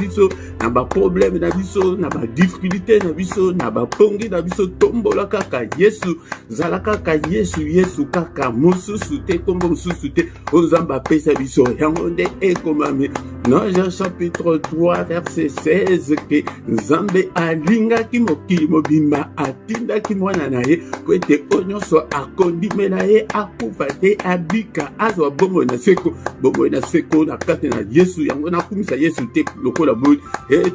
biso, na ba problème na biso, na ba difficulté na biso, na ba pongi na biso, tombola kaka Yesu, zala kaka Yesu, Yesu kaka mosusu te, kombo mosusu te, ozamba pesa biso, yango nde ekomami. Dans Jean chapitre 3 verset 16 que Nzambe alingaki mokili mobimba atindaki mwana na ye po ete oyo nyonso akondime na ye akufa te abika azwa bomoi na seko na kati na Yesu, yango nakumisa Yesu te lokola boyi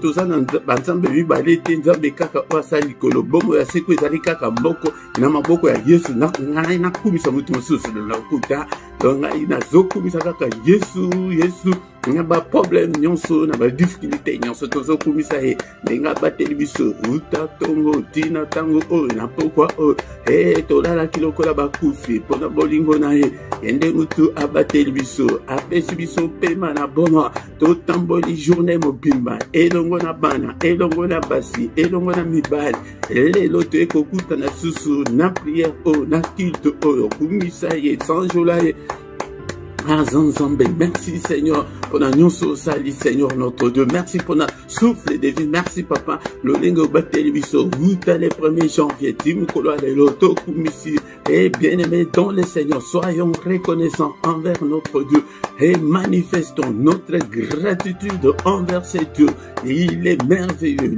toza na banzambe mibale te, Nzambe kaka oyo asali likolo, bomoi ya seko ezali kaka moko na maboko ya Yesu. Ngai nakumisa motu mosusu na lokuta, ngai nazokumisa kaka Yesu. Na ba problème nyonso, na ba difficulté nyonso tozokumisa ye, ndenge abateli biso uta tongo tina tango oyo na pokwa oyo tolalaki lokola bakufi mpona bolingo na ye, yende mutu abateli biso, apesi biso pema na boma, totamboli journée mobimba elongo na bana, elongo na basi, elongo na mibali. Lelo toekokutana susu na prière oyo na culte oyo kumisa ye sanjola ye. Nzambe, merci Seigneur pour la nyonso sali, Seigneur notre Dieu. Merci pour la souffle de vie. Merci Papa. Lolingo bateli biso. Ruta le 1er janvier. Timukolo aleloto kumisi. Et bien-aimés dans le Seigneur, soyons reconnaissants envers notre Dieu et manifestons notre gratitude envers ce Dieu. Il est merveilleux.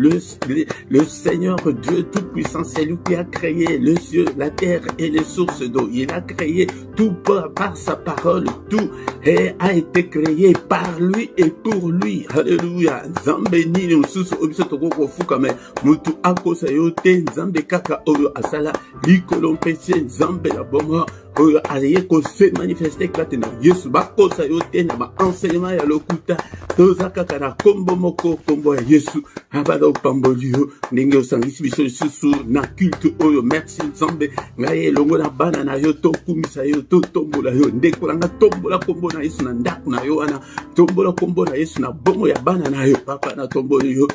Le Seigneur Dieu Tout-Puissant, c'est lui qui a créé le ciel, la terre et les sources d'eau. Il a créé tout par sa parole. Tout a été créé par lui et pour lui. Alléluia. Nzambe nini mususu obiso toko fuka me mutu akosa yote Nzambe kaka oyo asala likolo mpese Nzambe la bomo oyo aye ko se manifester kate na Yesu bakosa yote na ba enseignement ya lokuta toza kaka na kombo moko kombo ya Yesu abada pambolio ndenge osangisi biso lisusu na culte oyo. Merci Nzambe ngai longo na bana na yo to kumisa yo to tombola yo ndeko nga tombola kombo na Yesu na ndako na yo wana tombola kombo na Yesu na bomo ya bana na yo papa na tomboli yo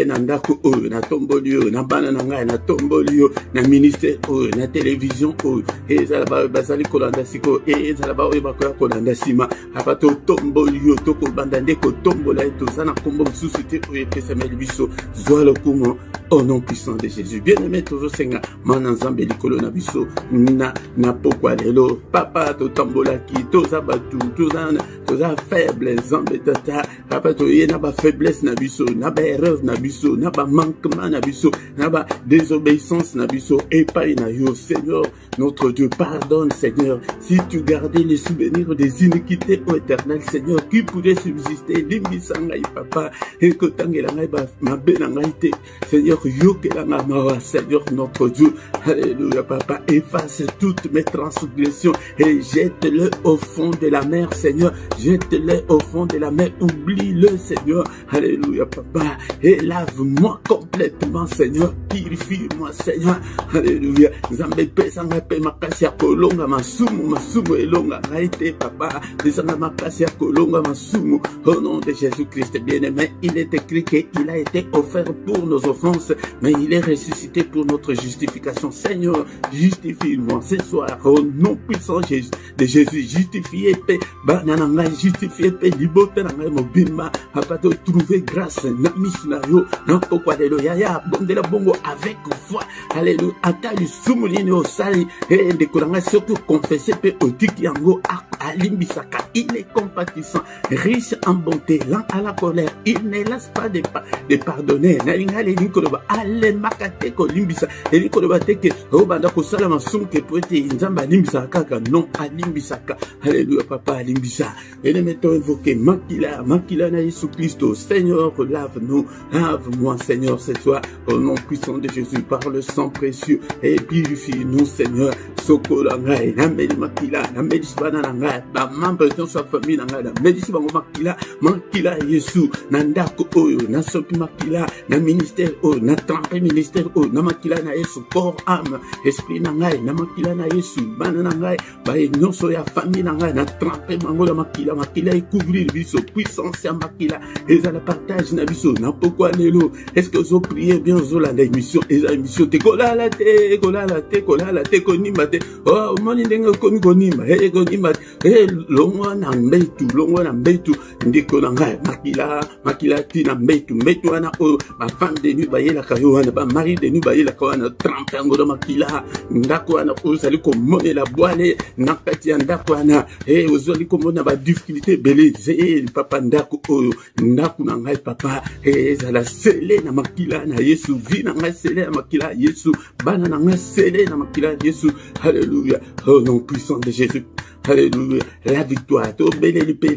na ndako oyo na tomboli yo na bana na ngai na tomboli yo na ministère oyo na télévision oyo ezala ba bazali kolanda siko ezala ba oyo bakoya kolanda sima papa to tomboli yo to ko banda ndeko tombola to sana kombo mususu te oyo pesa meli biso zwa le kumo au nom puissant de Jésus. Bien-aimé toujours Seigneur mana Nzambe likolo na biso na pokwa lelo papa to tombola ki toza batu toza faible Nzambe tata papa to ye na ba faiblesse na biso na ba erreur na biso na ba manquement na biso na ba désobéissance na biso epai na yo Seigneur notre Dieu. Pardonne Seigneur si tu gardais les souvenirs des iniquités au éternel Seigneur qui pourrait subsister limbisa ngai papa ekotangela ngai ba mabe na ngai te Seigneur yokela nga mawa Seigneur notre Dieu. Alléluia papa, efface toutes mes transgressions et jette-le au fond de la mer Seigneur, jette-le au fond de la mer, oublie-le Seigneur. Alléluia papa, et lave-moi complètement Seigneur, purifie-moi Seigneur. Alléluia. Nzambe pesa nga pe makasi ya kolonga masumu elonga ngai te papa, pesa nga makasi ya kolonga masumu au nom de Jésus-Christ. Bien-aimé, il est écrit qu'il a été offert pour nos offenses, mais il est ressuscité pour notre justification. Seigneur, justifie-moi ce soir au nom puissant de Jésus. Justifié pe banana ngai, justifié pe libote na ngai mobimba papa to trouver grâce na misinario na pokwa lelo yaya bondela bongo avec foi. Alléluia. Ata lisumu lini osali ndeko na ngai surtout confesser pe otiki yango alimbisaka. Il est compatissant, riche en bonté, lent à la colère, il ne laisse pas de pardonner. Nalinga le linkoloba ale makate ko limbisa elikoloba teke obanda ko sala masumu ke poete Nzamba limbisa kaka non alimbisaka. Alléluia papa alimbisa. Et nous mettons invoquer makila na Jésus Christ. Seigneur, lave-moi Seigneur ce soir au nom puissant de Jésus par le sang précieux et purifie-nous Seigneur. Sokola ngai na meli makila na meli bana na ngai ba membre de sa famille na ngai na meli bango makila Yesu na ndako oyo na sopi makila na ministère oyo na trempe ministère oyo na makila na Yesu corps âme esprit na ngai na makila na Yesu bana na ngai ba nyonso ya famille na ngai na trempe bango na makila et couvrir biso puissance ya makila ezala partage na biso na pokwa lelo. Est-ce que vous priez bien zolanda émission te kolala te konima te oh moni ndenge konima konima longwa na mbetu ndeko na ngai makila tina mbetu wana oyo ba femme de nuit bayelaka yo wana ba mari de nuit bayelaka wana trempe yango na makila ndako wana ozali komonela bwale na kati ya ndako wana ozali komona ba difficulté beleze papa ndako oyo ndako na ngai papa ezala sele na makila na Yesu vi na ngai sele na makila Yesu bana na ngai sele na makila Yesu. Alléluia. Au nom puissant de Jésus. Alléluia. La victoire.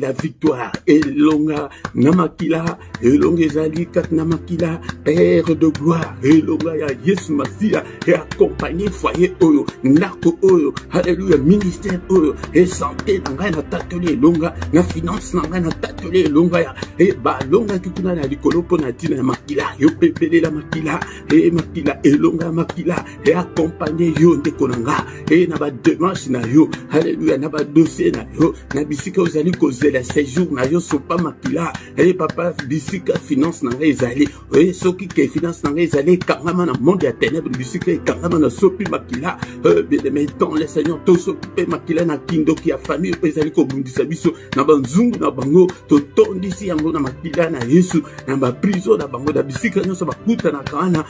La victoire. Elonga namakila. Elonga ezali kat namakila. Ère de gloire. Elonga ya Yesu Masia. Et accompagner foyer oyo. Ndako oyo. Alléluia. Ministère oyo. Et santé nanga na tatoli elonga. Na finance nanga na tatoli elonga ya. Et ba longa kikuna na likolo pona tina na makila. Yo pepele la makila. Et makila elonga makila. Et accompagner yo ndeko nanga. Et na ba démarche na yo. Alléluia. Na ba dossier na yo na bisika ozali kozela séjour na yo sopa makila papa bisika finance na ezali soki ke finance na ezali kangama na monde ya ténèbres bisika kangama na sopi makila bien dans le Seigneur to sopi makila na kindoki ya famille ezali ko bundisa biso na banzungu na bango to tondisi yango na makila na Yesu na ba prison na bango da bisika nyonso bakuta na kana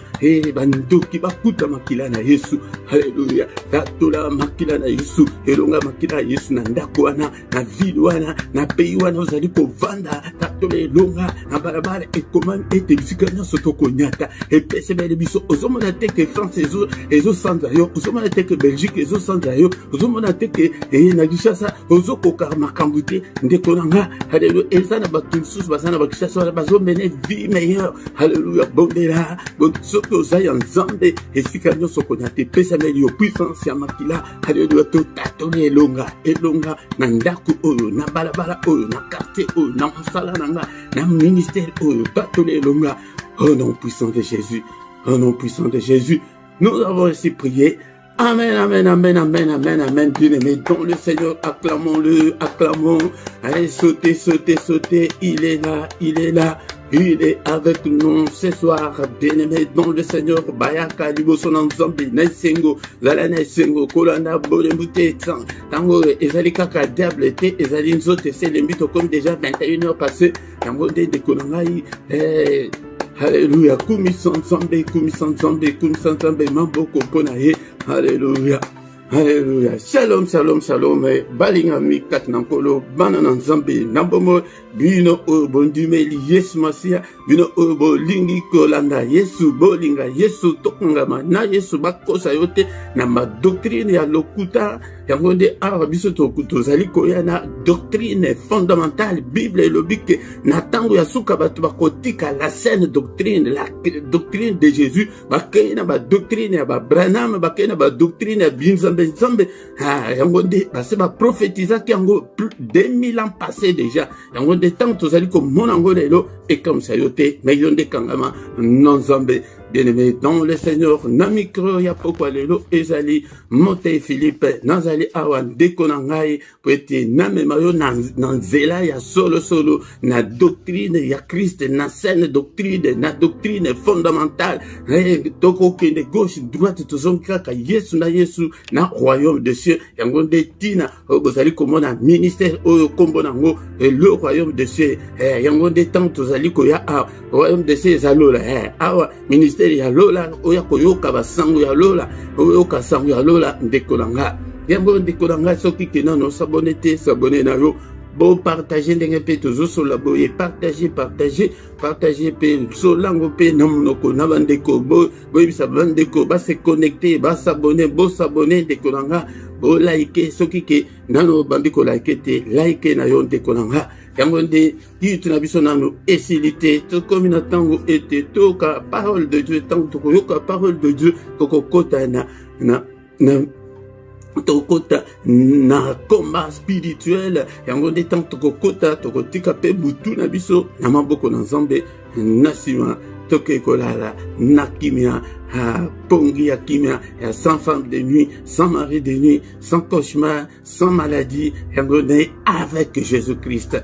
bandoki bakuta makila na Yesu. Haleluya. Tatola makila na Yesu elonga makila Yesu na ndako wana na ville wana na pays wana ozali kovanda tatola elonga na barabara ekomami ete bisika nyonso tokonyata epesebele biso ozomona te ke France ezosanza yo ozomona te ke Belgique ezosanza yo ozomona te ke na Kinshasa ozokoka makambo te ndeko nanga. Haleluya. eza na bato mosusu baza na bakishasa wana bazomene vie meilleure. Haleluya. Bondela soki oza ya nzambe esika nyonso konyata epesameli yo puissance ya makila. Haleluya. Totatola elonga na ndako oyo na balabala oyo na quartier oyo na mosala nanga na ministère oyo tatola elonga. Au nom puissant de Jésus, au nom puissant de Jésus, nous avons ainsi prié. Amen, amen, amen, amen, amen, amen. Bien-aimé dans le Seigneur, acclamons-le, acclamons. Allez, sautez, sautez, sautez. Il est là, il est là. Il est avec nous ce soir, bien-aimé dans le Seigneur. Bayaka liboso na nzambe na sengo, zala na sengo kolanda bolembute tango ezali kaka diable te ezali nzote c'est le mbito comme déjà 21h passé. Tango de konangai Alléluia. Kumisa nzambe mamboko pona ye. Alléluia. Alléluia. Shalom, shalom, shalom. Balinga mi kat nankolo banana nzambe nambomo bino o bondumeli Yesu Masia bino o bolingi kolanda Yesu bolinga Yesu tokongama na Yesu bakosa yote na ma doctrine ya lokuta yango nde awa biso tozali koya na doctrine fondamentale Bible elobike na tango ya suka bato bakotika la saine doctrine, la doctrine de Jésus bakei na ba doctrine ya ba Branham bakei na ba doctrine ya binzambe nzambe yango nde base ba prophétisaki yango 2000 ans passés déjà yango nde tango tozali komona yango lelo ekamisa yo te me yo nde kangama non nzambe. Bien-aimé dans le Seigneur, na micro ya pokwa lelo ezali Mote Philippe nazali awa ndeko na ngai po ete namema yo na nzela ya solo na doctrine ya Christ na saine doctrine na doctrine fondamentale tokokende gauche droite tozongi kaka Yesu na royaume de cieux yango nde tina bozali komona ministère oyo kombo nango le royaume de cieux yango nde tango tozali koya royaume de cieux ezalola awa ministère ya lola oya koyoka basango ya lola oyoka sango ya lola ndeko nanga yango ndeko nanga soki kenano sabone te sabone na yo bo partager ndenge pe tozosola boye partager pe solango pe na monoko na bandeko boyebisa bandeko base connecter basabone bosabone ndeko nanga bo like soki ke nano bandeko like te like na yo ndeko nanga yango nde titre na biso nano esilite tokomi na tango ete toka parole de Dieu tango tokoyoka parole de Dieu tokokota na tokota na combat spirituel yango nde tango tokokota tokotika pe butu na biso na maboko na Nzambe na sima toke kolala na kimia pongi ya kimia ya sans femme de nuit, sans mari de nuit, sans cauchemar, sans maladie yango nde avec Jésus-Christ.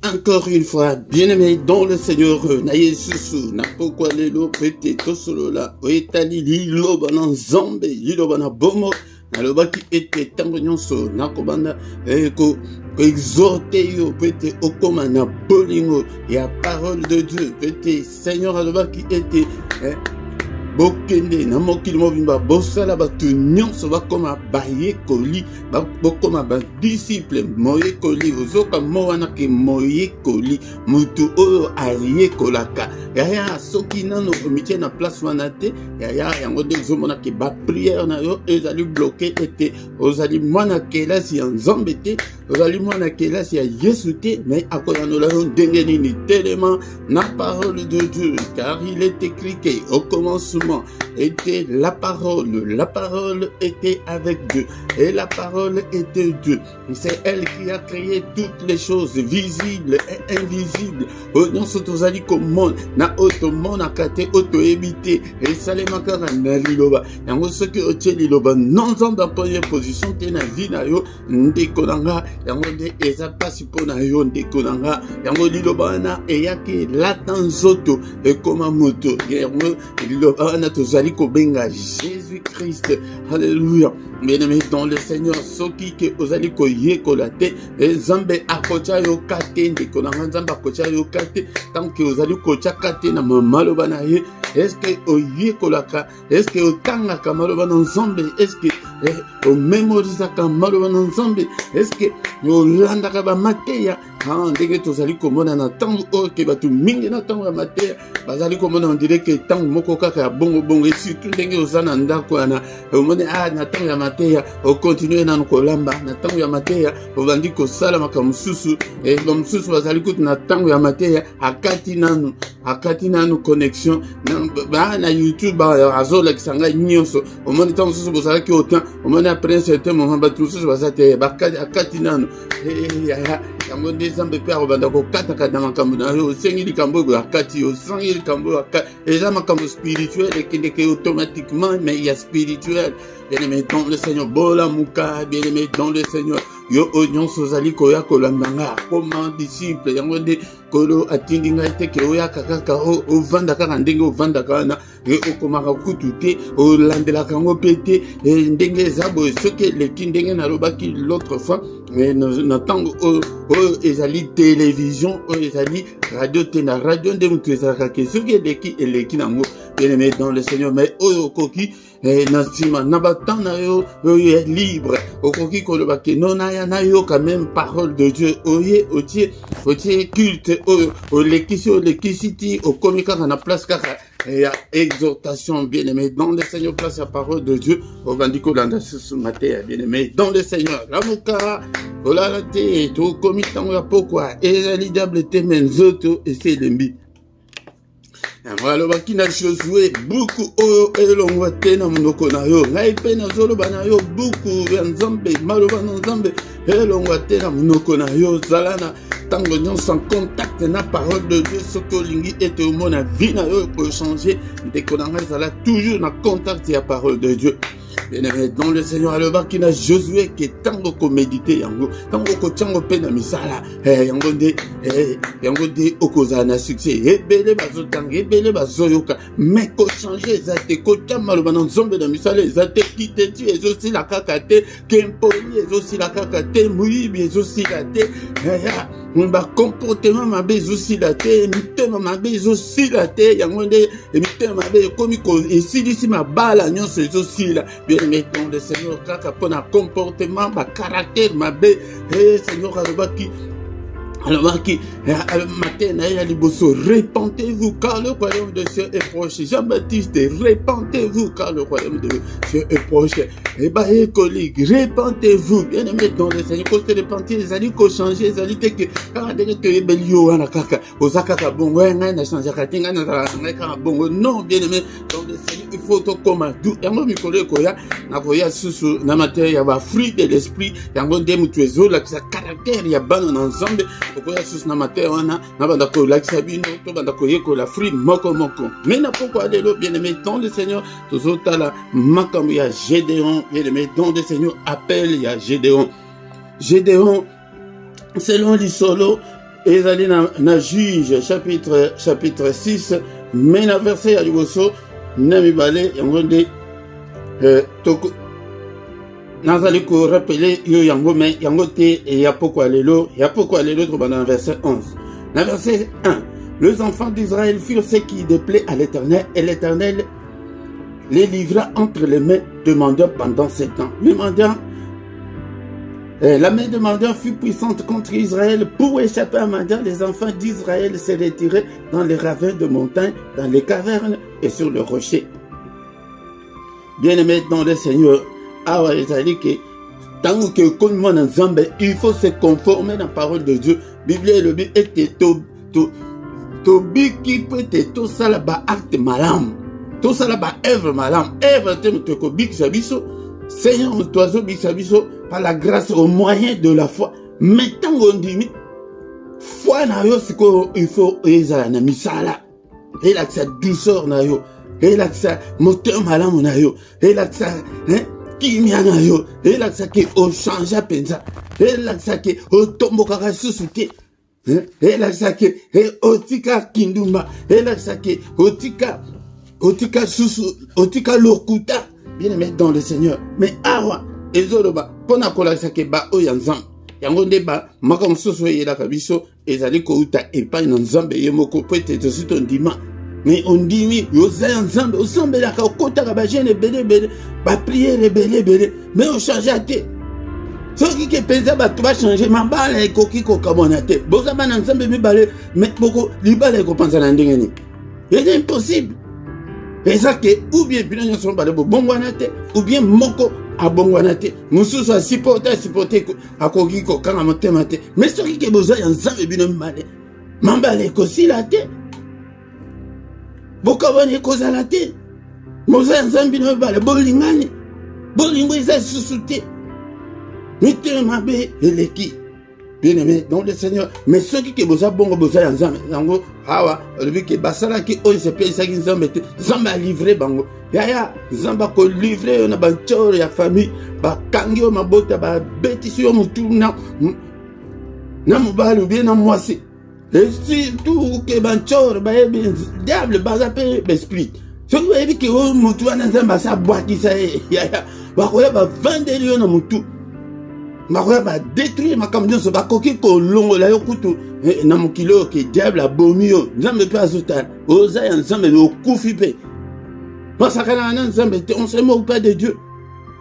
Encore une fois, bien-aimé dans le Seigneur, na Yesu, na pokwa lelo pete tosolola, oetali liloba na Nzambe, liloba na bomo, nalobaki ete tango nyonso nakobanda ko exhorter yo pete okoma na bolingo ya parole de Dieu pete Seigneur alobaki ete bokende na mokili mobimba bosala bato nyonso bakoma bayekoli bokoma badisciple moyekoli ozoka mo wana ke moyekoli mutu oyo ayekolaka yaya soki nano omitie na place wana te yaya yango nde ozomona ke bapriere na yo ezali bloke ete ozali mwana kelasi ya nzambe te ozali mwana kelasi ya Yesu te mais akoyanola yo ndenge nini telema na parole de Dieu car il est écrit que au commencement était la parole était avec Dieu et la parole était Dieu. C'est elle qui a créé toutes les choses visibles et invisibles. Onon sotozali komon na otomon akate oto ebite et salema kaka na liloba. Yango soki otie liloba non en première position te na vie na yo ndeko nanga yango nde eza pasi pona yo ndeko nanga yango liloba na eyaki latanzoto ekoma moto yango liloba na tozali kobenga Jésus-Christ. Alléluia. Bien-aimé dans le Seigneur, soki ke ozali koyekola te Nzambe akocha yo kate ndeko na Nzambe akocha yo kate tant que ozali kocha kate na maloba na ye. Est-ce que oyekolaka, est-ce que otangaka maloba na Nzambe, est-ce que omemorizaka maloba na Nzambe, est-ce que olandaka ba mateya ndenge tozali komona na tango oyo ke bato mingi na tango ya mateya bazali komona on dirait que tango moko kaka ya bongo bongo et surtout ndenge oza na ndako wana omone na tango ya mateya okontinue nanu kolamba na tango ya mateya obandi kosala makambo mosusu bamosusu bazali kutu na tango ya mateya akati nanu connexion na YouTube azolakisa ngai nyonso omone tango mosusu bozalaki autant omone après un certain moment bato mosusu baza te akati nanu yango nde Nzambe mpe akobanda kokatakata makambo na yo osengi likambo oyo akati osengi likambo oyo eza makambo spirituel ekendeke automatiquement mais il y a spirituel. Bien-aimé dans le Seigneur bola muka bien-aimé dans le Seigneur yo nyonso ozali koya kolanda comme disciple yango nde kolo atindi ngai te ke oyaka kaka ovanda kaka ndenge ovandaka wana okomaka kutu te olandelaka yango mpe te ndenge eza boye soki eleki ndenge nalobaki l'autre fois na ntango oyo ezali télévision oyo ezali radio te na radio nde moto ezalaka ke soki eleki nango bien-aimé dans le Seigneur mais oyo okoki na nsima na batemps na yo oyo libre okoki koloba ke nonaya na yo quand même parole de Dieu oye otie culte oyo olekisi ti okomi kaka na place kaka ya exhortation bien-aimé dans le Seigneur place la parole de Dieu obandi kolanda susu mateya bien-aimé dans le Seigneur lamuka olala te tokomi ntango ya pokwa ezali diable te me nzoto eselembi. Alobaki na Josué buku oyo elongwa te na monoko na yo ngai mpe nazoloba na yo buku ya Nzambe maloba na Nzambe elongwa te na monoko na yo zala na ntango nyonso en contact na parole de Dieu soki olingi ete omona vie na yo ekochanger ndeko na ngai ezala toujours na contact ya parole de Dieu. Bien-aimé dans le Seigneur alobaki na Josué ke tango komédite yango tango kotyango mpe na misala yango nde okozala na succès ebele bazotanga ebele bazoyoka mais kochange eza te kotya maloba na Nzambe na misala eza te kiteti ezosila kaka te kempoli ezosila kaka te moyibi ezosila te comportement mabe ezosila te mitema mabe ezosila te yango nde mitema mabe ekomi esilisi mabala nyonso ezosila. Bien-aimé dans le Seigneur kaka mpona comportement caractère mabe Seigneur alobaki matin na ya liboso répentez-vous car le royaume de Dieu est proche. Jean-Baptiste répentez-vous car le royaume de Dieu est proche. Et bah collègues répentez-vous bien-aimé dans le Seigneur ko se repentir ezali ko changer ezali te que car ndenge to ebelio wana kaka ozakaka bongo ngai na changer katinga na ngai kaka bongo non bien-aimé dans le Seigneur il faut to comme du yango mikolo koya na koya susu na matin ya ba fruit de l'esprit yango nde mutu ezola kisa caractère ya bana na Nzambe okoya susu na matin wana na banda ko lakisa bino to banda ko yekola fruit moko mais na pourquoi lelo bien-aimé dans le Seigneur tozotala makambo ya Gédéon bien-aimé dans le Seigneur appelle ya Gédéon selon l'isolo ezali na Juge chapitre 6 mais na verset ya liboso na mibale yango nde nazali ko rappeler yo yango mais yango te et ya pourquoi lelo dans le verset 11. Dans le verset 1, les enfants d'Israël firent ce qui déplaît à l'Éternel et l'Éternel les livra entre les mains de Madian pendant 7 ans. La main de Madian fut puissante contre Israël. Pour échapper à Madian, les enfants d'Israël se retiraient dans les ravins de montagne, dans les cavernes et sur les rochers. Bien-aimés dans le Seigneur, il faut se conformer à la parole de Dieu. Bible le but était Tobi peut être tout ça là-bas acte malam. Tout ça là-bas œuvre malam. Œuvre te big sabiso. Seigneur, toi bisabiso par la grâce au moyen de la foi. Maintenant on dit foi na yo siko il faut ezala na misala. Et là sa douceur na yo. Et là sa moteur malam na yo. Et là sa kimia na yo. Et là sa ki o changer pensa. Et là sa ki o tombo kaka susuke. Et là ça que otika kindumba. Et là ça que otika susu otika lokuta. Bien aimé dans le Seigneur. Mais awa ezoloba pona kola ça que ba oyanzam. Yango ndeba makam soso yela kabiso ezali ko uta epai na nzambe yemoko peut-être aussi ton dima. Mais on dit yoza nzambe osambe la ka kota ka ba jeune belé ba prière belé mais on change à té. Ceux qui pensent que tu vas changer, ma balle est coquille cocamonate. Bosa ban ensemble mi balé, mais beaucoup libale ko pensa na ndengeni. C'est impossible. Et ça que ou bien bilan son balé bongwanate ou bien moko a bongwanate. Mususu a supporter a coquille cocamonate mate. Mais ceux qui bosa ensemble bilan balé. Mambale ko silate. Bokabone ko zalate. Moza ensemble bilan balé bolingani. Bolingo isa susute. Mettez ma bé et l'équipe. Bien aimé, donc le Seigneur. Mais ceux qui bossent bon, bossent ensemble. Zango, hawa, le qui basala qui ose se paye ça qui nous embête. Zamba livré bango. Yaya, zamba ko livré on a banchor ya famille. Ba kangio ma bota ba bêtise yo mutu na mobile ou bien na moisi. Et si tout que banchor ba diable ba zape be split. Ceux qui veulent que o mutu na zamba sa boîte ça yaya. Ba ko ba vendre yo na mutu. Maroya va détruire ma camion sur bakoki ko longo la yokutu na mukilo ke diable a bomio nzambe pe azuta oza ya nzambe le kufi pe masakana na nzambe on se moque pas de Dieu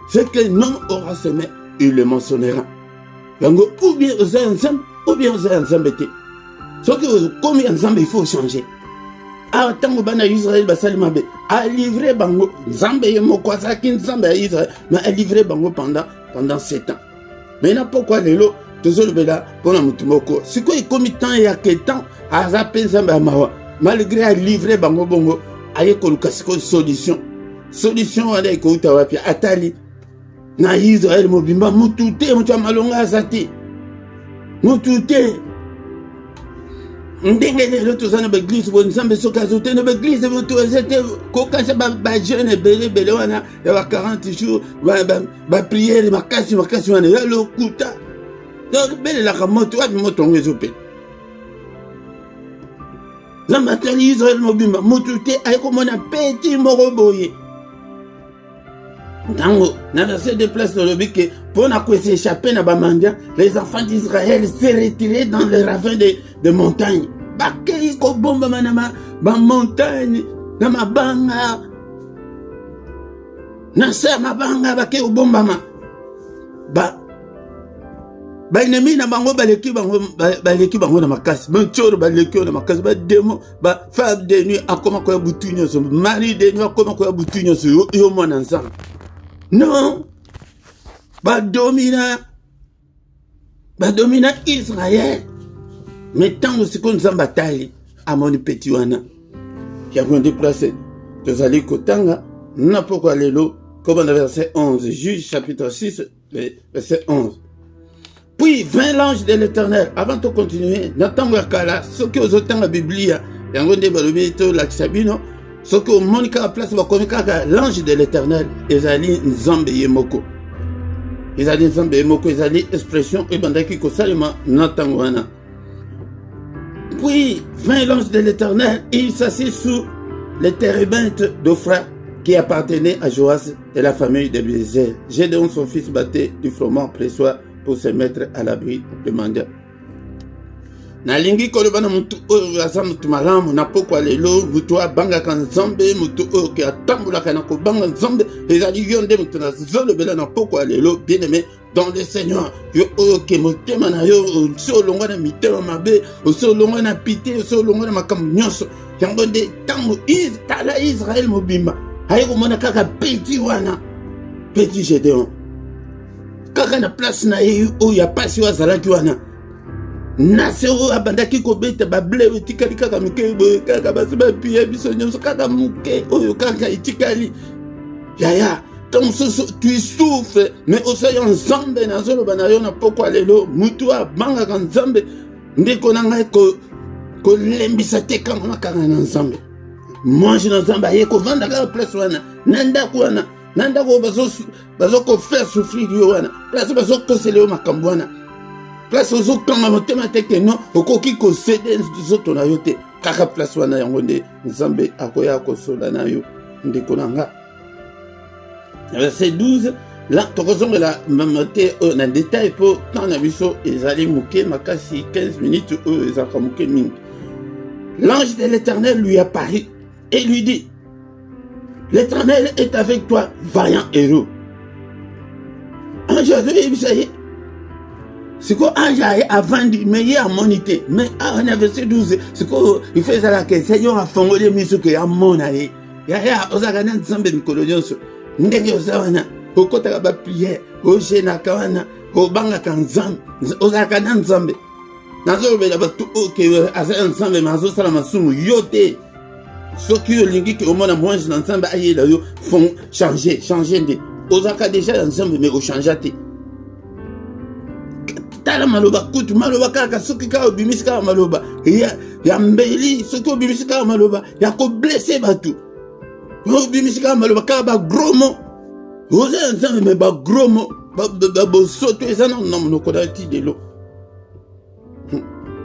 ce que non aura semé il le mentionnera yango ou bien oza ya nzambe ou bien oza ya nzambe te ce que comme ya nzambe il faut changer a tango bana Israël basalima be a livré bango nzambe yemoko azaki nzambe ya Israël mais a livré bango pendant 7 ans. Maintenant, pourquoi les lots, toujours le là, pour la moutumoko. C'est quoi, il commis tant et à quel temps, à zapper Zamba Mawa, malgré à livrer Bango Bongo, aïe, Kolukasiko, solution. Solution, à l'écoute, à Atali, na Israël, Mobimba, Moutouté, Moutamalonga, Zati, Moutouté. Ndengele l'autre zone d'église pour ensemble sur kazoté de l'église de votre c'était coca ça ba jeune belé wana il y a 40 jours ba prière ma casse wana ya lokuta donc belé la moto wa moto ngezopé la matali Israël mobimba motuté ay ko mona petit moroboye Tango, dans ces deux places de l'obéque, pour s'échapper na bamandia, les enfants d'Israël s'est retirés dans les ravins de montagne. Bakeli ko bomba manama, ba montagne, na mabanga. Na sa mabanga bake o bomba ma. Ba ennemi na bango baleki bango na makasi. Bonchoro baleki na makasi ba demo, ba femme de nuit akoma ko butunyo so, mari de nuit akoma ko butunyo so yo mona ensemble. Non, ba domina Israël. Mais tant que nous sommes bataille à mon petit wana, qui a été déplacé, nous allons kotanga, n'a pourquoi les lots, comme dans le verset 11, Juge chapitre 6, verset 11. Puis vint l'ange de l'Éternel. Avant de continuer, n'attendons pas ce que vous entendez la Bible, il y a un débat la Sabino. Ce que au monde à la place va connaître l'ange de l'Éternel, Ezali Nzambe Yemoko. Ezali Nzambe Yemoko, Ezali expression et bandaki ko salima natangwana. Puis vint l'ange de l'Éternel, et il s'assit sous les térébintes d'Ophra qui appartenait à Joas et la famille de Bézère. Gédéon, son fils, battait du froment pressoir pour se mettre à l'abri de mendiants. Nalingi koloba na mutu oyo aza mutu malamu na pokwa lelo mutu abangaka nzambe mutu oyo ke atambulaka na kobanga nzambe ezali yo nde mutu nazolobela na pokwa lelo bien-aimé dans le Seigneur yo oyo ke motema na yo osi olongwa na mitema mabe osi olongwa na pite osi olongwa na makambo nyonso yango nde ntango tala Israel mobimba aye komona kaka peti wana peti Gédéon kaka na place na ye oyo ya pasi oyo azalaki wana Nasero abandaki kobeta bable etikali kaka muke kaka basi bapie biso nyonso kaka muke oyo kaka etikali yaya tant tu souffres mais osayo nzambe nazoloba na yo na pokwa lelo mutu abangaka nzambe ndeko na ngai kolembisa te kanga makanga na nzambe mwanji na nzambe aye kovanda kaka place wana na ndako wana na ndako bazokofaire souffrir yo wana place bazokosela yo makambo wana place ozokanga motema te ke non okoki kosede nzoto na yo te kaka place wana yango nde nzambe akoya kosola na yo ndeko na nga. Verset 12 là tokozongela mamate na détail po tant na biso ezali muke makasi 15 minutes oyo ezaka muke mingi. L'ange de l'Éternel lui apparut et lui dit: l'Éternel est avec toi, vaillant héros. Ange azoyebisaye c'est quoi ange avant de meilleur à moniter mais en verset 12 c'est quoi il fait ça là que Seigneur a fongolé miso que a monaye ya ozakana nzambe mikolo nyonso ndenge ozawana okotaka ba prière ojena kawana obanga kanzambe ozakana nzambe nazobela batu oke azana nzambe mazo sala masumu yote soki olingi ke omona mwanji na nzambe ayela yo font changer nde ozaka déjà nzambe mais o changer tala maloba kutu maloba kaka soki kaka obimisi kaka maloba ya mbeli soki obimisi kaka maloba ya koblesse batu obimisi kaka maloba kaka bagros mot oza nzambe me bagros mot bosoto eza na monoko na ti lelo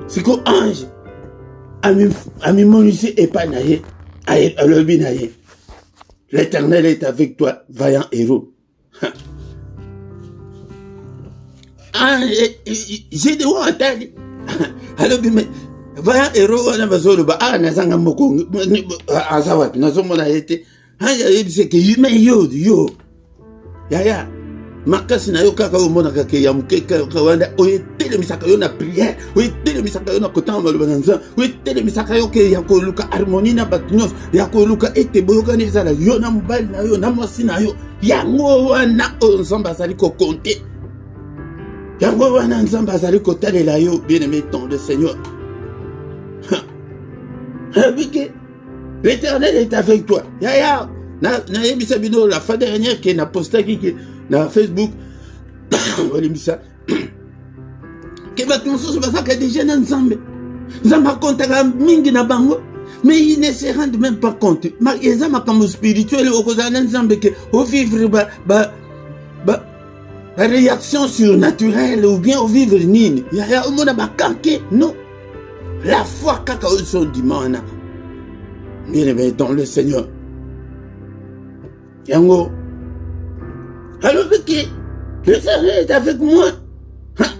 siko ange amimonisi epai na ye alobi na ye l'Éternel est avec toi vaillant héros. Gédéon atali alobi me vaillant héros wana bazoloba nazanga moko azawati nazomona ete aya yebise ke yume yo yaya makasi na yo kaka omonaka ke ya muke kaka wana oyetelemisaka yo na prière oyetelemisaka yo na kotanga maloba na nzambe oyetelemisaka yo ke ya koluka harmonie na bato nyonso ya koluka ete boyokani ezala yo na mobali na yo na mwasi na yo yango wana oyo nzambe azali kokonte yango wana nzambe azali kotalela yo bien-aimé dans le Seigneur. L'Éternel est avec toi. Yaya na yebisa bino la fois dernière que na postaki que na Facebook olimisa que bato mosusu bazaka déjà na nzambe akontaka mingi na bango mais ils ne se rendent même pas compte eza makambo spirituel okozala na nzambe ke ovivre la réaction surnaturelle ou bien au vivre nini yaya omona bakanke non la foi kaka oyo so dimana bien-aimé dans le Seigneur yango alors que le Seigneur est avec moi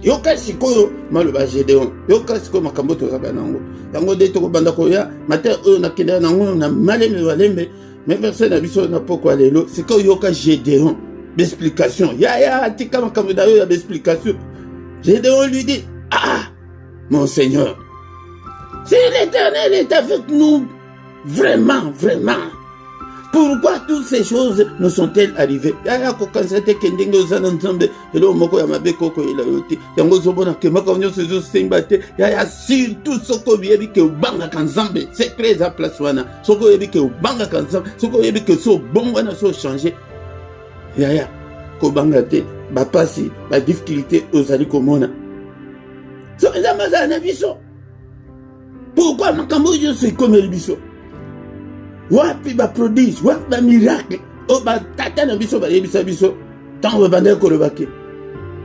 yoka sikoyo maloba Gédéon yoka sikoyo makambo tozaka nango yango nde tokobanda koya matin oyo nakendaka nango na malembe mais verset na biso na pokwa lelo sikoyo yoka Gédéon d'explication. Ya, tika makambo na yo ya d'explication. Gédéon lui dit: mon Seigneur, si l'Éternel est avec nous, vraiment, pourquoi toutes ces choses nous sont-elles arrivées? Ya kokansate kendenge ozana nzambe elo moko ya mabeko ko ela yote. Yango zobona ke makambo nyonso sembate. Ya surtout soko yebi ke ubanga kanzambe. C'est très à place wana. Soko yebi ke ubanga kanzambe. Soko yebi ke so bongo na so changer. Yaya kobanga te bapasi ba difficulté ozali komona so ezamaza na biso pourquoi makambo yo se komeli biso wapi ba prodige wapi ba miracle o ba tata na biso ba yebisa biso tant on va kolobaki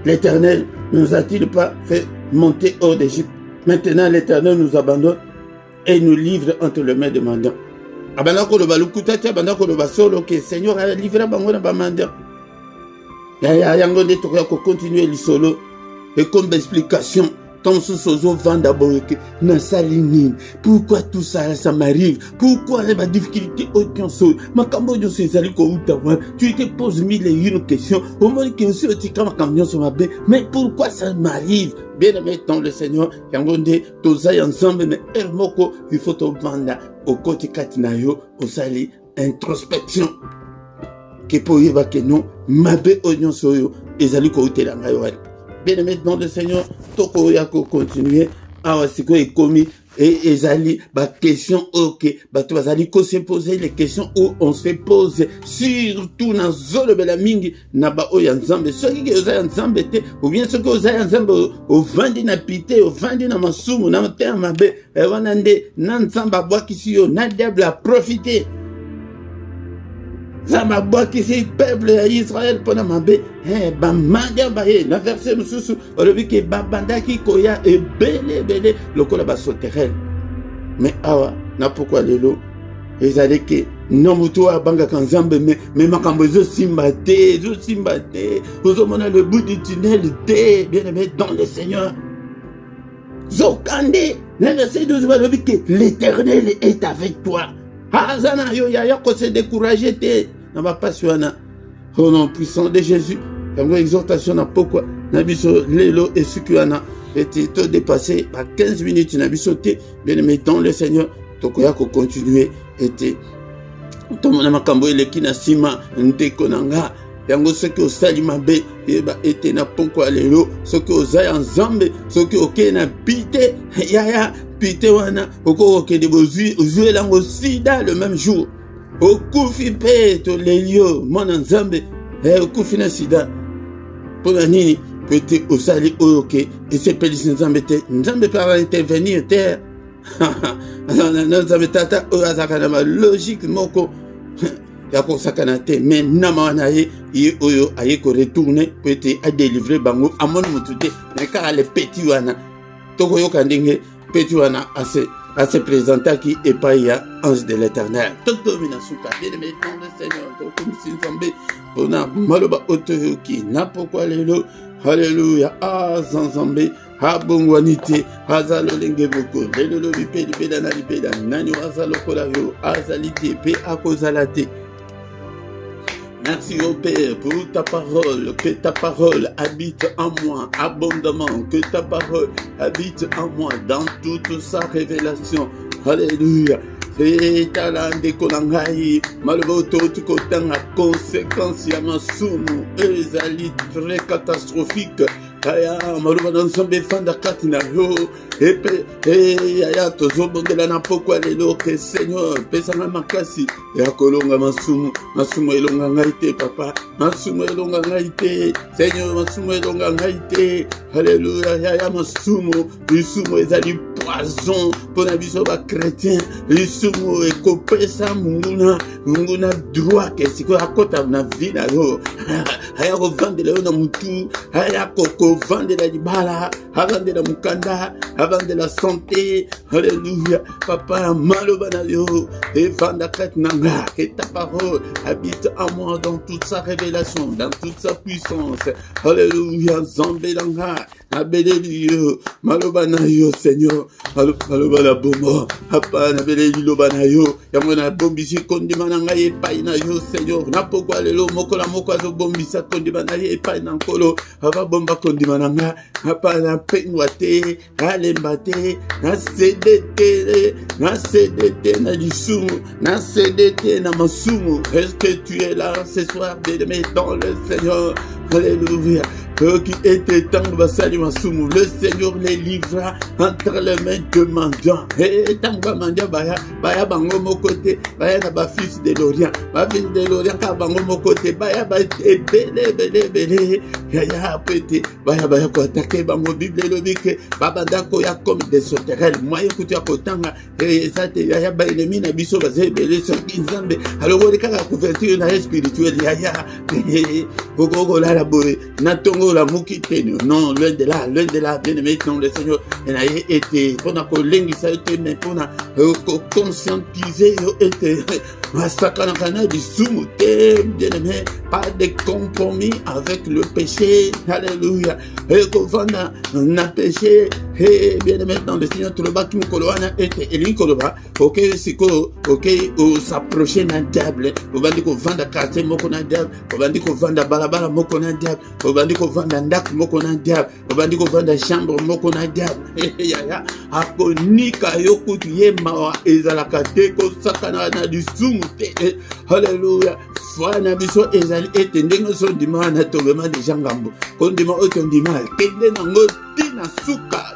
l'Éternel nous a-t-il pas fait monter hors d'Égypte? Maintenant l'Éternel nous abandonne et nous livre entre les mains des mendiants. abanda koloba lukuta te abanda koloba solo ke Seigneur a livré bango na bamanda yango nde tokoya kocontinue lisolo et comme explication comme sozo vanda boyeke na salinine. Pourquoi tout ça ça m'arrive? Pourquoi les difficultés aucun so makambo yo sezali ko utawa? Tu te poses mille et une questions au moins que aussi tu comme camion sur ma baie, mais pourquoi ça m'arrive? Bien aimé dans le Seigneur yangonde tozai ensemble mais ermoko il faut to vanda au côté katinayo au sali introspection que pour y va que non mabe oignon soyo ezali ko utela ngayo. Bien aimé dans le Seigneur, toko yako continuer à ce que commis et ezali ba question ok ba tu vas ko se poser les questions où on se pose surtout na zolo bela mingi na ba oya nzambe soki ke oza nzambe te ou bien soki oza nzambe o vandi na pité o vandi na masumu na terre mabe wana nde na nzamba bwa kisiyo na diable a profiter. Zamba boki si peuple Israël pona mabe ba manda ba na verset mususu olobi ke babanda ki koya e bele lokola ba soterel. Mais awa na pourquoi lelo ezali ke no mutu abanga kanzambe mais makambo zo simba te ozo mona le bout du tunnel te. Bien aimé dans le Seigneur zokande na verset 12 olobi ke l'Éternel est avec toi. Hazana yo ya ko se décourager te. On va pas sur au nom puissant de Jésus. Une exhortation na pourquoi nabiso lelo et ce que ana était tout dépassé par 15 minutes nabiso te bien aimé dans le Seigneur tokoya ko continuer était to mona makambo ele kina sima ndeko nanga yango ce que osali mabe eba était na pourquoi lelo ce que osaya nzambe ce que okena pité ya pité wana oko okende bozu ozuelango sida le même jour. Okufi pe to lelio mona nzambe okufi na sida pona nini pete osali oyoke esepelisi nzambe te nzambe par intervenir terre nzambe tata oyo azaka na logique moko ya kosakana te mais nama wana ye oyo aye ko retourner pete a délivrer bango amoni mutu te mais kaka le petit wana tokoyoka ndenge petit wana à se présenter qui est pas ya ange de l'Éternel. Toute domination bien aimé dans le Seigneur, comme si nzambe on a maloba otoyoki na pourquoi lelo alléluia ah nzambe ha bongwanite azalo lenge boko lelo bipe libeda na libeda nani azalo kola yo azalite pe akozalate. Merci au Père pour ta parole, que ta parole habite en moi abondamment, que ta parole habite en moi dans toute sa révélation. Alléluia. Et talande kolangai, malvoto tukotanga conséquence ya masumu, ezali très catastrophique. Aya maluba nzambe fanda katina yo epe aya tozobondela na pokwa lelo ke Seigneur pesanga makasi ya kolonga masumu elonga ngai te papa masumu elonga ngai te Seigneur masumu elonga ngai te. Alléluia ya masumu lisumu ezali poison pona biso ba chrétien lisumu ekopesa munguna droit ke siko akota na vie na yo aya ko vandela yo na mutu aya ko vendez la libala, avant de la mukanda, avant de la santé, alléluia, papa, malobanayo, et vanda nanga, que ta parole habite en moi dans toute sa révélation, dans toute sa puissance, alléluia, zambelanga, abeleliyo, malobanayo, Seigneur, malobana bomo, papa, nabeleli lobanayo, yamona bombisi kondimananga ye painayo, Seigneur, na pourquoi lelo mokola mokazo bombisa kondimanaye e painankolo, ava bomba kondimananga, hapana penwate, alembate, na CDT, na disumu, na CDT, na masumu. Est-ce que tu es là ce soir, bien-aimé dans le Seigneur? Alléluia. Qui était temps de basali masumu, le Seigneur les livra entre les mains de mendiants. Et tant que mendiant baya bango mo côté, baya na ba fils de l'Orient, ba fils de l'Orient ka bango mo côté, baya ba belé, ya pété, baya ko attaquer bango Bible le bike, baba dako ya comme des sauterelles. Moi écoute ya kotanga, et ça te ya ba ennemi na biso ba belé sur Nzambe. Alors on ka couverture na spirituel ya gogo la la boé, natongo la mukitenu, non, loin de là, bien aimé, dans le Seigneur, et n'a été, pour na kolengi ça été, mais pour na conscientiser, été, masaka na kana du soumouté, bien aimé, pas de compromis avec le péché, alléluia, et qu'on na péché, et bien aimé, dans le Seigneur, tout le bas qui me coloana, était, et l'incoloba, ok, c'est quoi, ok, ou s'approcher d'un diable, ou va dire qu'on vend à quartier, moko na diable, ou va dire qu'on vend à balabala, moko na diable, ou va dire qu'on vend à ndak, moko na diable, ou va dire qu'on vend à chambre, moko na diable, ya, akonika yokutu ye mawa, ezalaka te, ko sakana na du sumute, alléluia, foi na biso ezali ete ndenge so ndima na tobema de jangambo, ko ndima oto ndima, kende nango tina suka,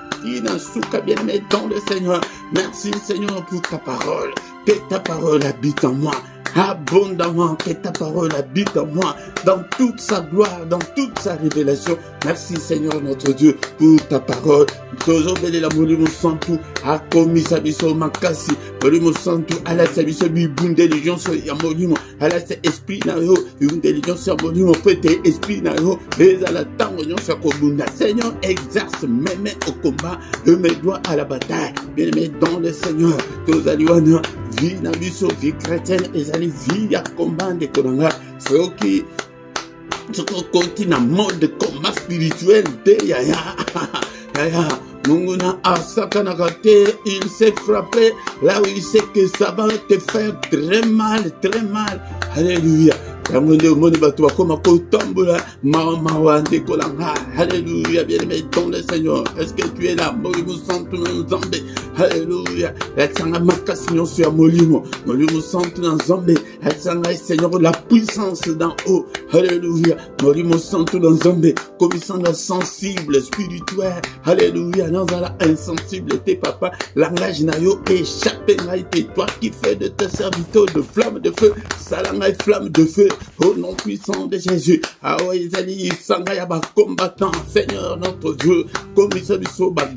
bien-aimé dans le Seigneur. Merci Seigneur pour ta parole. Que ta parole habite en moi abondamment, que ta parole habite en moi dans toute sa gloire, dans toute sa révélation. Merci Seigneur notre Dieu pour ta parole. Toujours belle la molimo santu a commis sa biso makasi molimo santu ala sa biso bi intelligence ya molimo ala sa esprit na yo intelligence ya molimo peut esprit na yo ezala tango nyonso ko bunda. Seigneur exerce même au combat et mes doigts à la bataille. Bien-aimé dans le Seigneur, tous aliwana vie na biso vie chrétienne ezali vie ya combat de konanga soki soko continue mode de combat spirituel de yaya Munguna asaka nakate, il s'est frappé là où il sait que ça va te faire très mal. Alléluia. Alléluia, bien-aimé dans le Seigneur. Est-ce que tu es là? Molimo santu na nzambe. Alléluia. Etsanga makasi nyonso ya molimo. Molimo santu na nzambe. Etsanga Seigneur la puissance d'en haut. Alléluia. Molimo santu na nzambe. Komisanga sensible, spirituel. Alléluia. Nanzala insensible, tes papa. Langage na yo échappé na été. Toi qui fais de tes serviteurs de flamme de feu. Salanga flamme de feu. Au nom puissant de Jésus, Aoizali, Sangaya, combattant, Seigneur notre Dieu, comme il s'est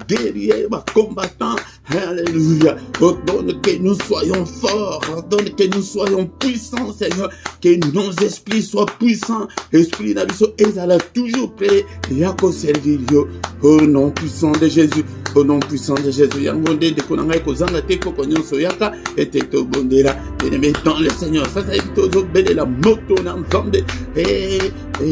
guerrier, combattant, alléluia. Ordonne que nous soyons forts, ordonne que nous soyons puissants, Seigneur, que nos esprits soient puissants, esprit d'Abisso, Ezala toujours prêt, Yako servir, au nom puissant de Jésus, au nom puissant de Jésus, Yangonde de Konanga, Kozanga, Teko, Konyon, Soyaka, et Teto Bondela, bien-aimé dans le Seigneur, ça c'est tout belle la moto n'ensemble, et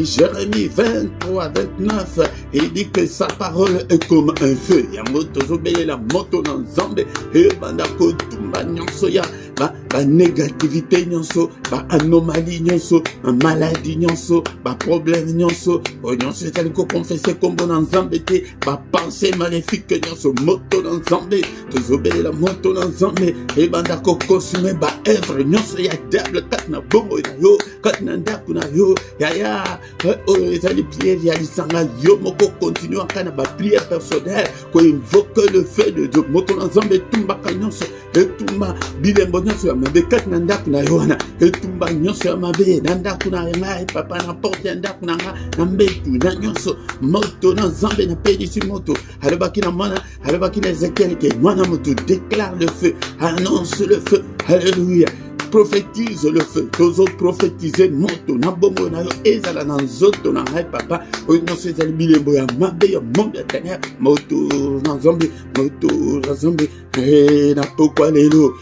Jérémie 23, 29, il dit que sa parole est comme un feu, Yamoto belle la moto n'ensemble, et Bandako Tumba Nyansoya, ba négativité nyonso, ba anomalie nyonso, ba maladie nyonso, ba problème nyonso, nyonso tali ko confesser comme bon ensemble te, ba pensée maléfique nyonso moto ensemble, tozobele la moto ensemble, et banda ko consumer ba œuvre nyonso ya diable kat na bongo na yo, kat na ndaku na yo, ya ezali prière ya lisanga yo moko continue akana ba prière personnelle ko invoque le feu de Dieu moto ensemble tumba nyonso, et tumba bilembo nyonso ya mabekat na ndaku na yo wana, et tumba nyonso ya mabe na ndaku na ngai papa na porte ya ndaku na nga na mbetu na nyonso moto na nzambe na pedi si moto alobaki na mwana alobaki na Ezekiel ke mwana moto déclare le feu, annonce le feu, alléluia. Prophétise le feu, tozo prophétiser moto na bongo na yo ezala na nzoto na ngai papa oyo nyonso ezali bilembo ya mabe ya monde ya tania moto na nzambe na pokwa lelo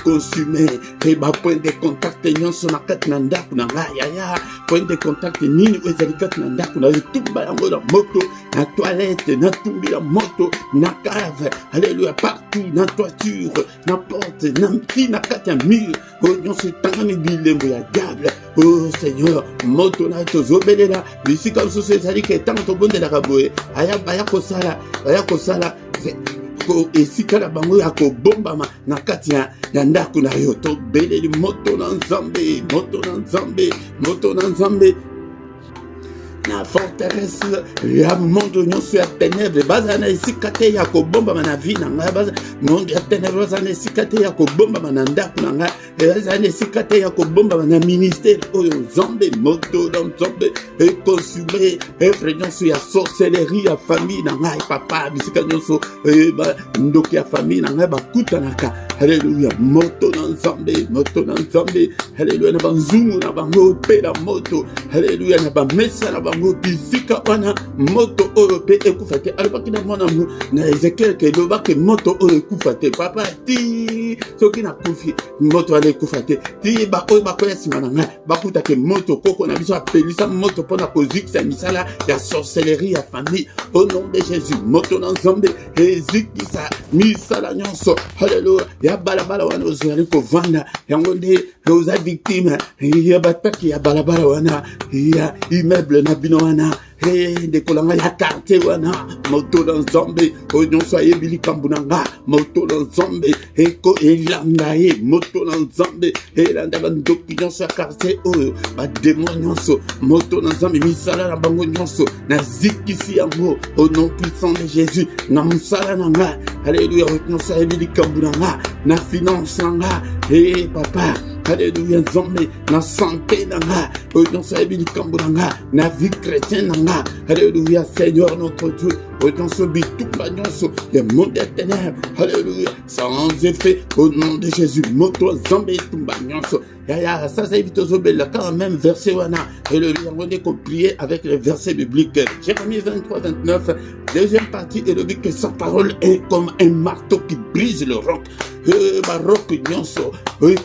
consumé et ba point de contact nyonso na kati na ndaku na ngai yaya point de contact nini ezali kati na ndaku na yo tumba yango na moto na toilette na tumbi la moto na cave alléluia partout na toiture na porte na mpi na kati ya mur nyonso tangani bilembo ya diable. Oh Seigneur, moto na tozobelela bisika mosusu ezali ke ntango tobondelaka boye baya kosala ko esika na bango ya kobombama na kati ya ndaku na yo tobeleli moto na nzambe na forteresse ya monde nyonso ya ténèbre bazana esika te ya kobombama na vie na ngai baza monde ya ténèbre bazana esika te ya kobombama na ndaku na ngai bazana esika te ya kobombama na ministère oyo nzambe moto na nzambe consumé œuvre nyonso ya sorcellerie ya famille na ngai papa bisika nyonso ndoki ya famille na ngai bakutanaka alléluia moto na nzambe alléluia na banzungu na bango pe na moto alléluia na bamesa na bango bisika wana moto oyo pe ekufa te alobaki na mwana mu na Ezekiel ke lobaki moto oyo ekufa te papa ti soki nakufi moto wana ekufa te ti baoyo bakoya nsima na ngai bakutake moto koko na biso apelisa moto mpona kozikisa misala ya sorcellerie ya famille au nom de Jésus moto na nzambe ezikisa misala nyonso haleluya ya balabala wana ozali kovanda yango nde oza victime ya bataki ya balabala wana ya immeuble na bino wana ndekolanga ya quartier wana moto na nzambe oyo nyonso ayebi likambo na nga moto na nzambe eko elanda ye moto na nzambe elanda bandoki nyonso ya quartier oyo bademo nyonso moto na nzambe misala na bango nyonso nazikisi yango au nom puissant de Jésus na mosala na nga alleluya oyo nyonso ayebi likambo na nga na finance na nga papa alléluia nzambe na santé na nga oyo nyonso ayebi likambo na nga na vie chrétienne na nga alléluia Seigneur notre Dieu oyo nyonso bitumba nyonso le monde des ténèbres alléluia sans effet au nom de Jésus moto nzambe etumba nyonso yaya sasa hivi tozobela quand même verset wana alléluia on est prier avec les versets bibliques Jérémie 23-29 deuxième partie et le dit que sa parole est comme un marteau qui brise le roc baroque nyonso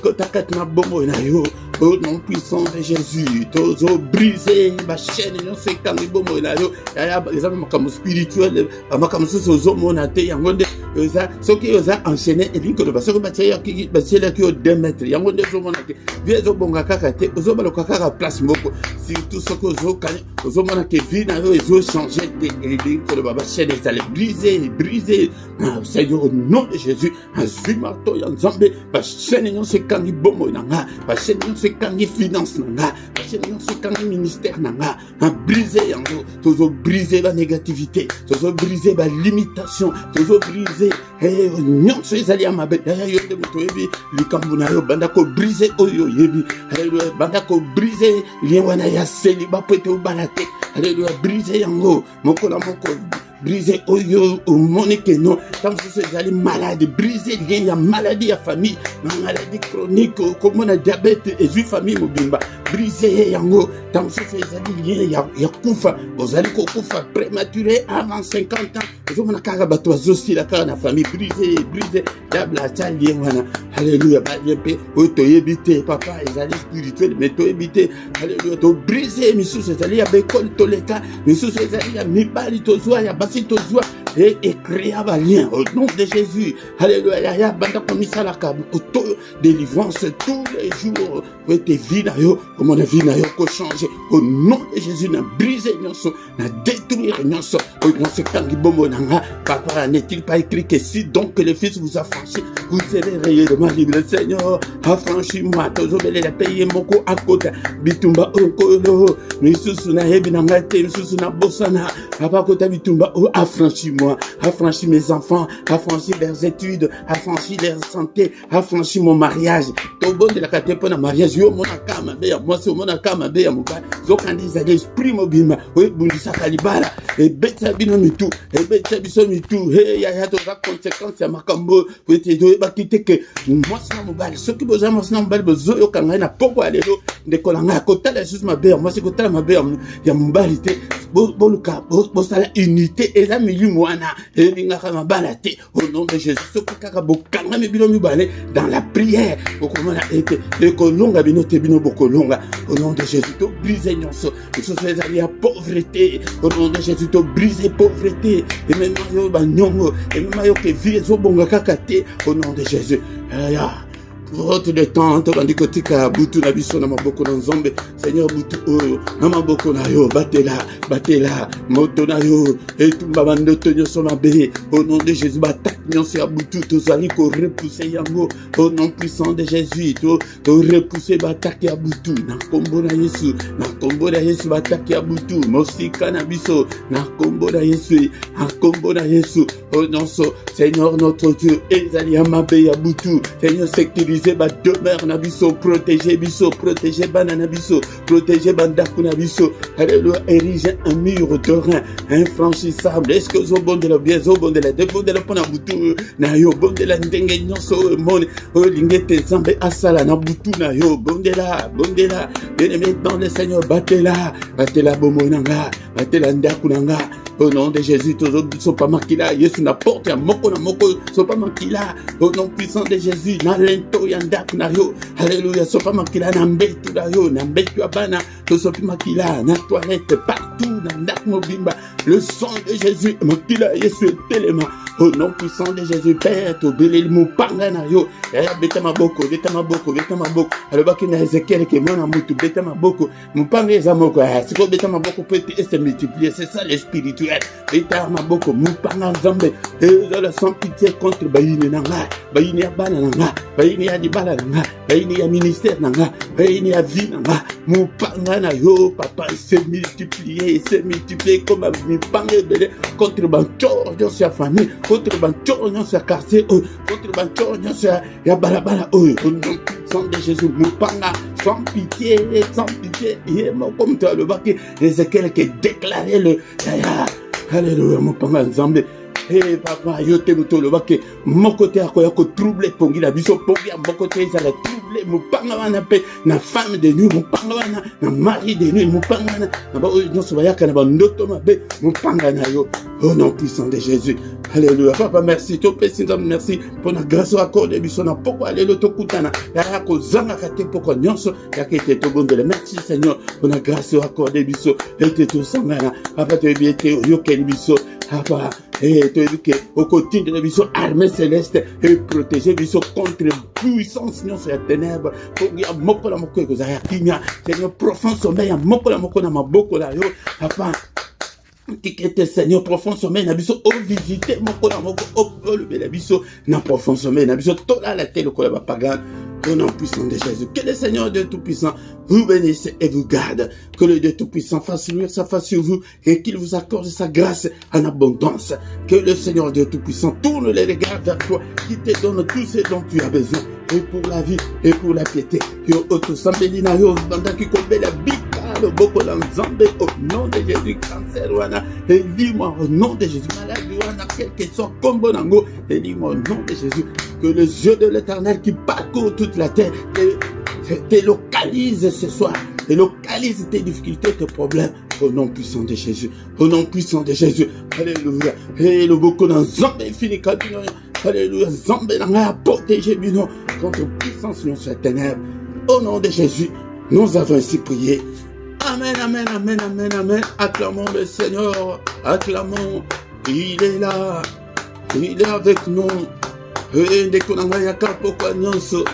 kotakat na bombo na yo au nom puissant de Jésus tozo briser ba chaîne nyonso ekangi bombo na yo yaya ezama makambo spirituel makambo sozo mona te yango nde eza soki oza enchaîné et binko ba soki batia ki batiela ki au 2 mètres yango nde zo mona te viezo bonga kaka te ozo baloka kaka place moko surtout soki ozo kani ozo mona ke vie na yo ezo changer te et binko ba chaîne ezali briser Seigneur au nom de Jésus azui marteau ya nzambe ba chaîne nyonso ekangi bombo na nga ba chaîne nyonso ekangi finance na nga ba chaîne nyonso ekangi ministère na nga briser yango tozo briser la négativité tozo briser ba limitation tozo briser nyonso ezali ya mabe yo de moto yebi likambo na yo banda ko briser oyo yebi alléluia banda ko briser lien wana ya seli ba pete obalate alléluia briser yango moko na moko briser oyo monique non tant que c'est allé malade briser lien ya maladie ya famille maladie chronique comme on a diabète et vie famille mobimba briser yango tant que c'est allé lien ya kufa ozali ko kufa prématuré avant 50 ans je mona kaka bato azosi la kaka na famille briser dabla tali wana alléluia ba yepe oto yebite papa ezali spirituel mais to yebite alléluia to briser misusu ezali ya bekol toleka misusu ezali ya mibali tozwa ya basi tozwa et créer un lien au nom de Jésus alléluia ya banda komisala ka auto délivrance tous les jours pour tes vies na yo comme on a vie na yo ko changer au nom de Jésus na briser nyonso na détruire nyonso au nom de kangi bombo nanga papa n'est-il pas écrit que si donc le fils vous affranchit vous serez réellement libre Seigneur affranchis-moi tozobele la payer moko akota bitumba okolo misusu na yebi na ngate misusu na bosana papa kota bitumba affranchis-moi affranchis mes enfants affranchis leurs études affranchis leur santé affranchis mon mariage tobo de la kate pona mariage yo mona kama be ya moi c'est mona kama be ya mobali zo kandiza l'esprit mobima we bundisa kalibala e betsa bino mitu e betsa biso mitu he ya to za conséquence ya makambo wete do bakite ke moi c'est mobali soki boza moi c'est mobali bozo yo kanga na poko alelo ndekolanga kotala Jesus mabe moi c'est kotala mabe ya mobali te boluka bosala unité eza milimu wana elingaka mabala te au nom de Jésus soki kaka bokanga mibilo mibale dans la prière okomona ete ekolonga bino te bino bokolonga au nom de Jésus to briser nyonso nyonso ezali ya pauvreté au nom de Jésus to briser pauvreté et même yo banyongo et même yo ke vie ezobonga kaka te au nom de Jésus Votre de temps, tandis que tika butu na biso na maboko na nzambe Seigneur butu oyo na maboko na yo batela moto na yo etumba bandoto nyonso mabe au nom de Jésus batak nyonso ya butu tozali ko repousser yango au nom puissant de Jésus to repousser batak ya butu na kombo na Yesu batak ya butu mosika na biso na kombo na Yesu au nom so Seigneur notre Dieu ezali ya mabe ya butu Seigneur sécurité sécuriser ma demeure na biso, protéger biso, protéger banana biso, protéger bandaku na biso. Alléluia, érige un mur de rein infranchissable. Est-ce que zo bon de la bien, zo bon de la debo de la pona butu na yo bon de la ndenge nyonso mon o lingete zambe asala na butu na yo bon de la bien-aimé dans le Seigneur, battez-la bomo nanga, battez-la ndaku nanga. Au nom de Jésus, tous autres ne sont pas makila. Yesu na porte ya moko na moko, sont pas makila. Au nom puissant de Jésus, na lento yandak na yo. Alléluia, sont pas makila na mbetu na yo, na mbetu abana, tous sont pas makila na toilette partout na ndak mobimba. Le sang de Jésus, makila Yesu telema. Au nom puissant de Jésus, Père, to belel mupanga na yo. Ya beta maboko. Alors que na Ezekiel ke mona mutu beta maboko. Mupanga eza moko. Siko beta maboko peut se multiplier, c'est ça l'esprit. Beta maboko mupanga nzambe ezala sans pitié contre bayini nanga, bayini ya bana nanga, bayini ya dibala nanga, bayini ya ministère nanga, bayini ya vie nanga. Mupanga na yo papa se multiplier comme mupanga bele contre banchor de sa famille, contre banchor de sa quartier, contre banchor de sa ya balabala au nom sang de Jésus. Mupanga sans pitié, et mon comme toi le bac Ézéchiel qui déclarait le Alléluia, mon papa Nzambe. Hey papa, yo te muto le bake mon côté akoya ko trouble pongi la biso pongi mon côté ça la trouble mon panga wana pe na femme de nuit mon panga wana na mari de nuit mon panga wana na ba non so ya kana ba ndoto mabe mon panga na yo au nom puissant de Jésus. Alléluia. Papa merci to pesi Nzambe, merci pour la grâce accordée biso na poko alelo to kutana ya ko zanga kate poko nyonso ya kete to bondele. Merci Seigneur pour la grâce accordée biso et to sangana papa te biete yo keli biso papa. Et tu dis qu'au quotidien de vision armée céleste et protéger vision contre puissance non sur la ténèbre. Pour qu'il y a moko la moko que ça kimia. Seigneur profond sommeil, moko la moko na maboko la yo. Papa, qui était Seigneur profond sommeil na biso au visiter moko la moko au lever la biso na profond sommeil na biso tola la tête ko la pagan. Au nom puissant de Jésus, que le Seigneur Dieu Tout-Puissant vous bénisse et vous garde. Que le Dieu Tout-Puissant fasse luire sa face sur vous et qu'il vous accorde sa grâce en abondance. Que le Seigneur Dieu Tout-Puissant tourne les regards vers toi, qui te donne tout ce dont tu as besoin, et pour la vie et pour la piété. Yo autosambelina yo banda ki kombe la bika le boko la nzambe au nom de Jésus. Cancer wana et dis-moi au nom de Jésus. Maladie wana quel que soit combo nango et dis-moi au nom de Jésus. Que les yeux de l'Éternel qui parcourent toute la terre te localise ce soir, te localise tes difficultés, tes problèmes. Au nom puissant de Jésus, au nom puissant de Jésus. Alléluia. Et le boko dans Zambé fini kabino. Alléluia. Zambé n'a protégé bino contre puissance non sur la ténèbre. Au nom de Jésus, nous avons ainsi prié. Amen, amen, amen, amen, amen. Acclamons le Seigneur. Acclamons. Il est là. Il est avec nous. Et dès qu'on a pourquoi nyonso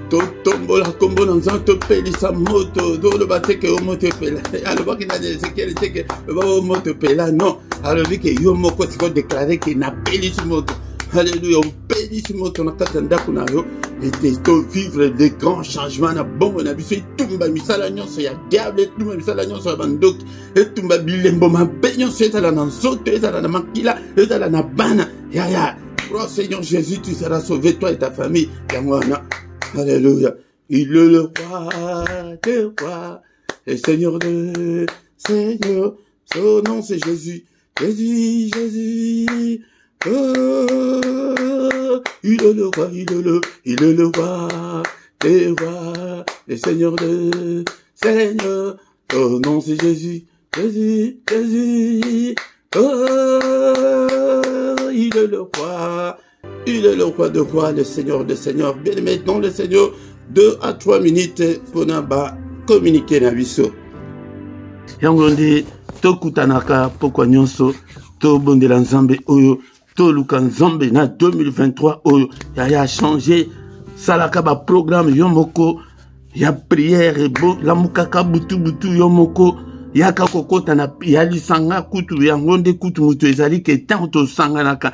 tombo la combo dans un topeli sa moto do le batte que au moto pela alors qu'il a des sécurités que au moto pela non alors vu que yo moko se déclarer qu'il n'a peli sur moto. Alléluia, on peli sur moto na katanda kuna yo et to vivre des grands changements na bon na biso tumba misala nyonso ya diable tumba misala nyonso ya bandok et tumba bilembo mabenyo setala na nzoto ezala na makila ezala na bana ya. Oh Seigneur Jésus, tu seras sauvé, toi et ta famille. Alléluia. Il est le roi des rois, et Seigneur de Seigneur. Son nom c'est Jésus. Jésus, Jésus. Oh, il est le roi, il est le roi des rois, et Seigneur de Seigneur. Son nom c'est Jésus. Jésus, Jésus. Oh, il est le roi. Il est le roi de rois, le Seigneur de seigneurs. Bien maintenant, le Seigneur, 2 à 3 minutes pour nous communiquer na biso. Yangonde, to kutanaka, pokwa nyonso, to bondela nzambe oyo, to luka nzambe na 2023 oyo, ya changé, salaka ba programme yomoko, ya prière, la mukaka butu yomoko, yaka kokota na yalisanga kutu yangonde kutu mutu ezali ke tanto sanganaka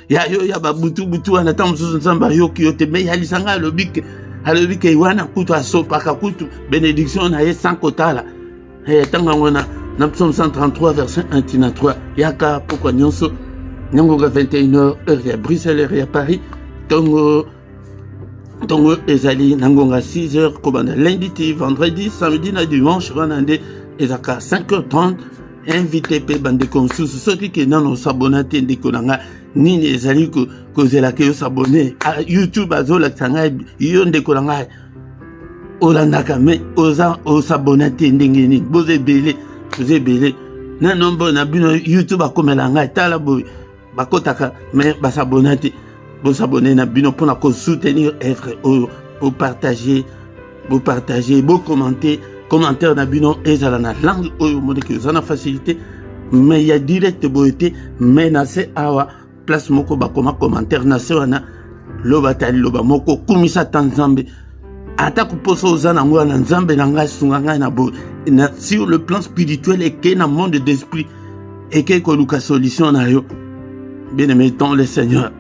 ya babutu anata mususu nzamba yoki yote me yalisanga alobi ke wana kutu asopaka kutu bénédiction na ye sans kotala tanga ngona na psaume 133 verset 1 tina 3 yaka pourquoi nyonso nyango 21h heure ya Bruxelles heure ya Paris tongo donc ezali nangonga 6h kobanda lundi ti vendredi samedi na dimanche banande ezaka 5h30 invité pe bandeko mosusu soki ke nano osabona te ndeko na nga nini ezali kozelaka yo sabone YouTube azolakisa ngai yo ndeko na ngai olandaka me oza osabona te ndenge nini boza ebele na nombo na bino YouTube akomela ngai tala boye bakotaka me basabona te bosabone na bino mpona kosoutenir œuvre oyo bopartage commentaire na bino ezala na langue oyo moneke oza na facilité mais ya direct boye te mais na se awa place moko bakoma commentaire na se wana loba tali loba moko kumisa ta nzambe ata kuposo oza nango wana nzambe na ngai sunga ngai na boye sur le plan spirituel eke na monde d'esprit eke koluka solution na yo bien aimé dans le Seigneur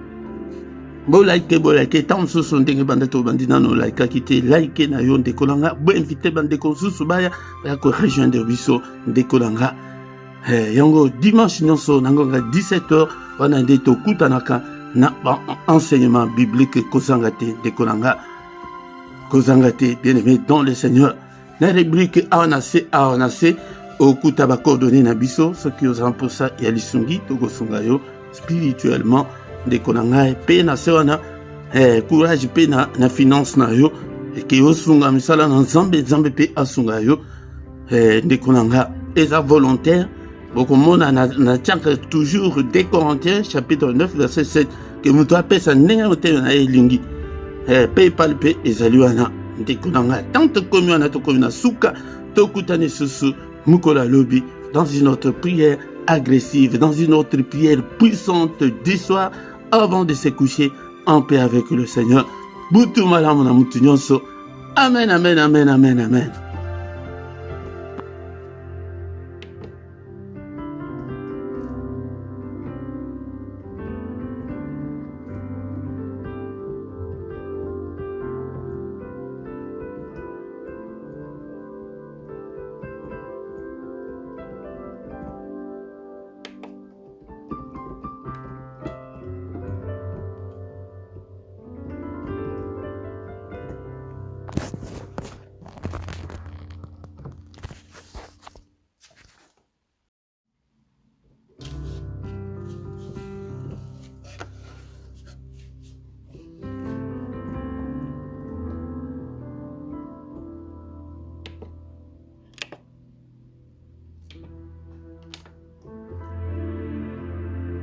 bolike tant mosusu ndenge banda tobandi nano laikaki te like na yo ndeko na nga boinvite bandeko mosusu baya korejoindre biso ndeko na nga yango dimanche nyonso nangonga 17h wana nde tokutanaka na enseignement biblique kozanga te ndeko na nga kozanga te bien aimé dans le Seigneur na rubrique awana se okuta bakordone na biso soki ozala mposa ya lisungi tokosunga yo spirituellement ndeko na ngai pe na se wana courage pe na finance na yo eke osunga misala na nzambe pe asunga yo ndeko na nga eza volontaire bokomona na tiaka toujours 2 Corinthiens chapitre 9 verset 7 ke moto apesa ndenge motema na ye elingi paypal pe ezali wana ndeko na nga tant tokomi wana tokomi na suka tokutani susu mokolo alobi dans une autre prière agressive, dans une autre prière puissante du soir avant de se coucher en paix avec le Seigneur. Butu malamu na mutu nyonso. Amen, amen, amen, amen, amen.